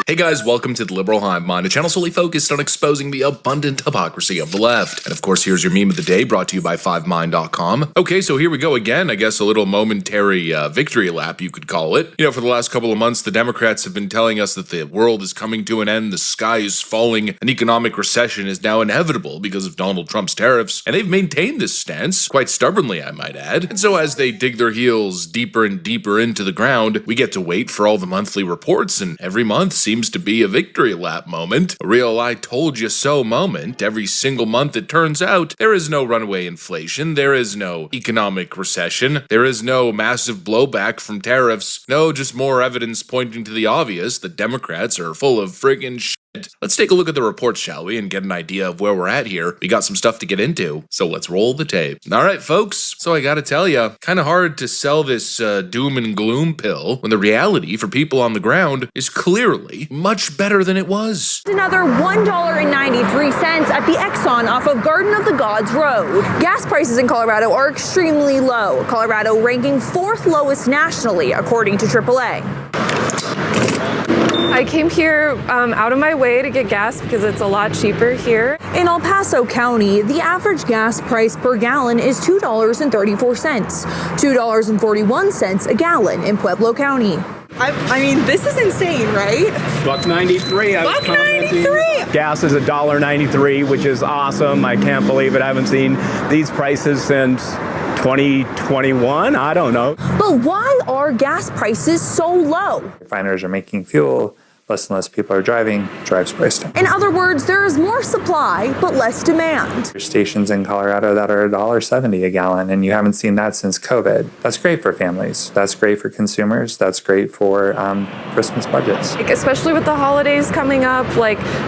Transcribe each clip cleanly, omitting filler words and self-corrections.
Hey guys, welcome to The Liberal Hive Mind, a channel solely focused on exposing the abundant hypocrisy of the left. And of course, here's your meme of the day, brought to you by 5mind.com. Okay, so here we go again. I guess a little momentary victory lap, you could call it. You know, for the last couple of months, the Democrats have been telling us that the world is coming to an end, the sky is falling, an economic recession is now inevitable because of Donald Trump's tariffs. And they've maintained this stance, quite stubbornly, I might add. And so as they dig their heels deeper and deeper into the ground, we get to wait for all the monthly reports, and every month seems to be a victory lap moment, a real I told you so moment. Every single month it turns out there is no runaway inflation, there is no economic recession, there is no massive blowback from tariffs, no, just more evidence pointing to the obvious that Democrats are full of friggin' shit. Let's take a look at the reports, shall we, and get an idea of where we're at here. We got some stuff to get into, so let's roll the tape. Alright folks, so I gotta tell ya, kinda hard to sell this doom and gloom pill when the reality for people on the ground is clearly much better than it was. Another $1.93 at the Exxon off of Garden of the Gods Road. Gas prices in Colorado are extremely low, Colorado ranking 4th lowest nationally, according to AAA. I came here out of my way to get gas because it's a lot cheaper here. In El Paso County, the average gas price per gallon is $2.34, $2.41 a gallon in Pueblo County. I mean, this is insane, right? $1.93. $1.93. Gas is $1.93, which is awesome. I can't believe it. I haven't seen these prices since 2021. I don't know. But why are gas prices so low? Refiners are making fuel. Less and less people are driving, drives price down. In other words, there is more supply, but less demand. There's stations in Colorado that are $1.70 a gallon, and you haven't seen that since COVID. That's great for families. That's great for consumers. That's great for Christmas budgets. Especially with the holidays coming up,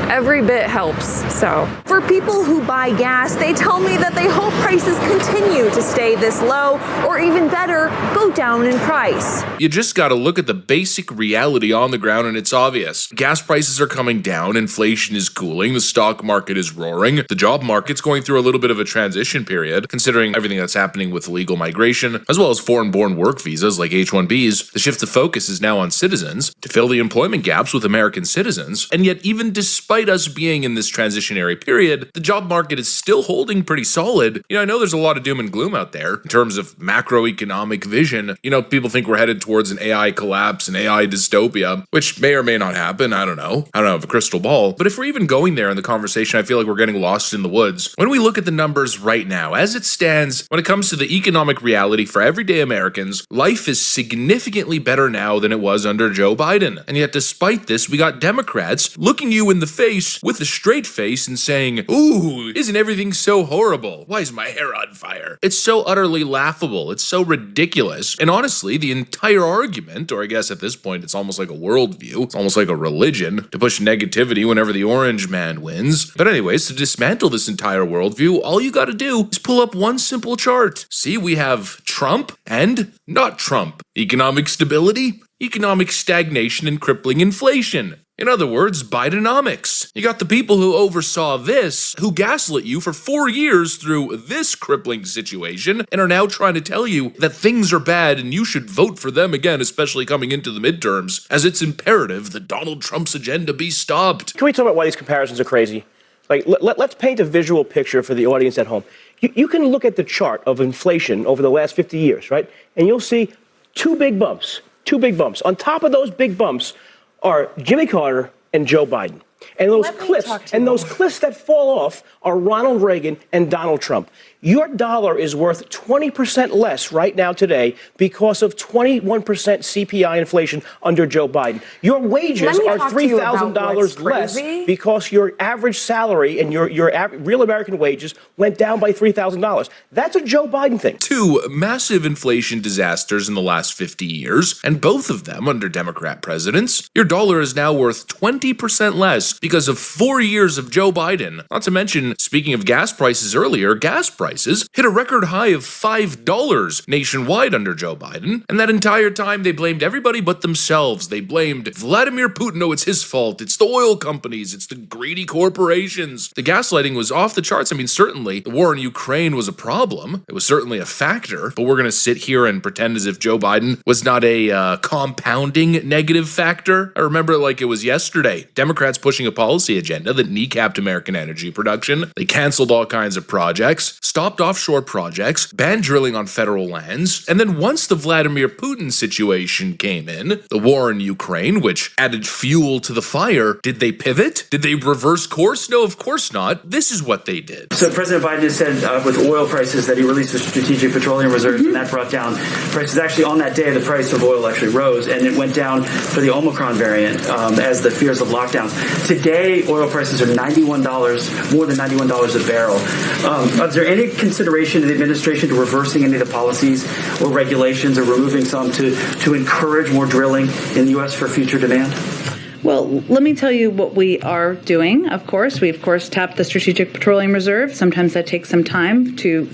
every bit helps, so. For people who buy gas, they tell me that they hope prices continue to stay this low, or even better, go down in price. You just gotta look at the basic reality on the ground and it's obvious. Gas prices are coming down, inflation is cooling, the stock market is roaring, the job market's going through a little bit of a transition period, considering everything that's happening with illegal migration, as well as foreign-born work visas like H-1Bs. The shift of focus is now on citizens to fill the employment gaps with American citizens, and yet even despite us being in this transitionary period, the job market is still holding pretty solid. You know, I know there's a lot of doom and gloom out there in terms of macroeconomic vision. You know, people think we're headed towards an AI collapse, an AI dystopia, which may or may not happen. I don't know. I don't have a crystal ball. But if we're even going there in the conversation, I feel like we're getting lost in the woods. When we look at the numbers right now, as it stands, when it comes to the economic reality for everyday Americans, life is significantly better now than it was under Joe Biden. And yet despite this, we got Democrats looking you in the face with a straight face and saying, "Ooh, isn't everything so horrible? Why is my hair on fire?" It's so utterly laughable. It's so ridiculous. And honestly, the entire argument, or I guess at this point, it's almost like a worldview. It's almost like a religion to push negativity whenever the orange man wins. But anyways, to dismantle this entire worldview, all you gotta do is pull up one simple chart. See, we have Trump and not Trump. Economic stability, economic stagnation, and crippling inflation. In other words, Bidenomics. You got the people who oversaw this, who gaslit you for 4 years through this crippling situation, and are now trying to tell you that things are bad and you should vote for them again, especially coming into the midterms, as it's imperative that Donald Trump's agenda be stopped. Can we talk about why these comparisons are crazy? Let's paint a visual picture for the audience at home. You can look at the chart of inflation over the last 50 years, right? And you'll see two big bumps. On top of those big bumps are Jimmy Carter and Joe Biden. And those cliffs that fall off are Ronald Reagan and Donald Trump. Your dollar is worth 20% less right now today because of 21% CPI inflation under Joe Biden. Your wages are $3,000 less because your average salary and your real American wages went down by $3,000. That's a Joe Biden thing. Two massive inflation disasters in the last 50 years, and both of them under Democrat presidents. Your dollar is now worth 20% less US because of 4 years of Joe Biden. Not to mention, speaking of gas prices earlier, gas prices hit a record high of $5 nationwide under Joe Biden, and that entire time they blamed everybody but themselves. They blamed Vladimir Putin. No, it's his fault. It's the oil companies. It's the greedy corporations. The gaslighting was off the charts. I mean, certainly the war in Ukraine was a problem. It was certainly a factor, but we're going to sit here and pretend as if Joe Biden was not a compounding negative factor. I remember it like it was yesterday. Democrats pushing a policy agenda that kneecapped American energy production. They canceled all kinds of projects, stopped offshore projects, banned drilling on federal lands, and then once the Vladimir Putin situation came in, the war in Ukraine, which added fuel to the fire, did they pivot? Did they reverse course? No, of course not. This is what they did. So President Biden has said with oil prices that he released a strategic petroleum reserve, and that brought down prices. Actually, on that day, the price of oil actually rose, and it went down for the Omicron variant as the fears of lockdowns. Today, oil prices are $91, more than $91 a barrel. Is there any consideration in the administration to reversing any of the policies or regulations or removing some to encourage more drilling in the U.S. for future demand? Well, let me tell you what we are doing. Of course, we tapped the Strategic Petroleum Reserve. Sometimes that takes some time to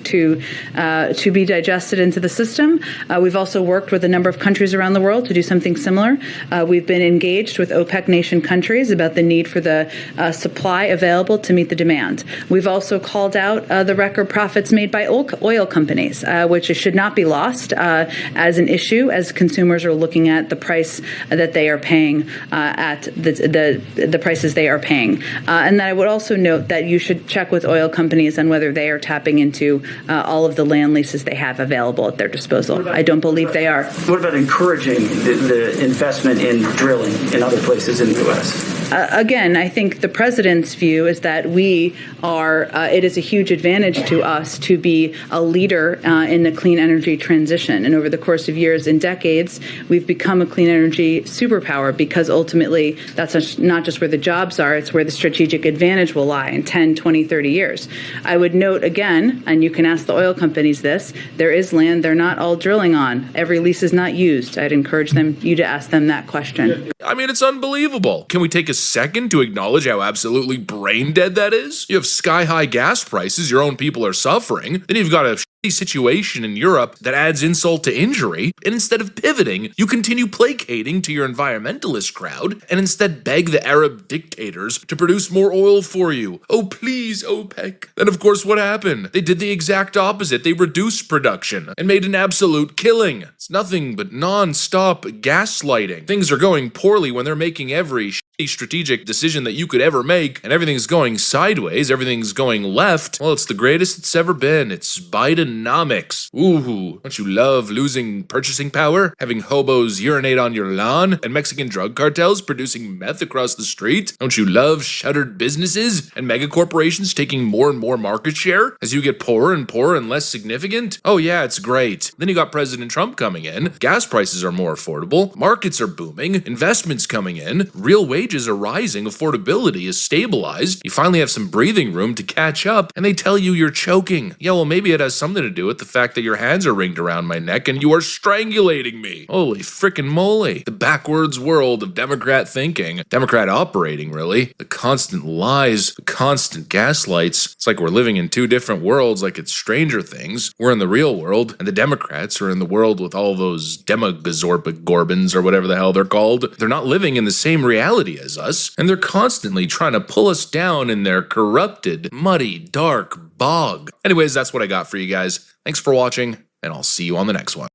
be digested into the system. We've also worked with a number of countries around the world to do something similar. We've been engaged with OPEC nation countries about the need for the supply available to meet the demand. We've also called out the record profits made by oil companies, which should not be lost as an issue as consumers are looking at the price that they are paying at the prices they are paying. And then I would also note that you should check with oil companies on whether they are tapping into all of the land leases they have available at their disposal. I don't believe they are. What about encouraging the investment in drilling in other places in the U.S.? Again, I think the president's view is that it is a huge advantage to us to be a leader in the clean energy transition. And over the course of years and decades, we've become a clean energy superpower because ultimately that's not just where the jobs are, it's where the strategic advantage will lie in 10, 20, 30 years. I would note again, and you can ask the oil companies this, there is land they're not all drilling on. Every lease is not used. I'd encourage you to ask them that question. I mean, it's unbelievable. Can we take a second to acknowledge how absolutely brain dead that is? You have sky-high gas prices, your own people are suffering, then you've got a situation in Europe that adds insult to injury, and instead of pivoting, you continue placating to your environmentalist crowd, and instead beg the Arab dictators to produce more oil for you. Oh please, OPEC. Then of course what happened? They did the exact opposite. They reduced production and made an absolute killing. It's nothing but non-stop gaslighting. Things are going poorly when they're making every strategic decision that you could ever make, and everything's going sideways, everything's going left. Well, it's the greatest it's ever been. It's Bidenomics. Ooh, don't you love losing purchasing power? Having hobos urinate on your lawn and Mexican drug cartels producing meth across the street? Don't you love shuttered businesses and mega corporations taking more and more market share as you get poorer and poorer and less significant? Oh yeah, it's great. Then you got President Trump coming in, gas prices are more affordable, markets are booming, investments coming in, real wages are rising, affordability is stabilized, you finally have some breathing room to catch up, and they tell you you're choking. Yeah, well, maybe it has something to do with the fact that your hands are ringed around my neck and you are strangulating me. Holy frickin' moly. The backwards world of Democrat thinking, Democrat operating, really. The constant lies, the constant gaslights. It's like we're living in two different worlds, like it's Stranger Things. We're in the real world, and the Democrats are in the world with all those demogazorpic gorbans or whatever the hell they're called. They're not living in the same reality as us, and they're constantly trying to pull us down in their corrupted, muddy, dark bog. Anyways, that's what I got for you guys. Thanks for watching, and I'll see you on the next one.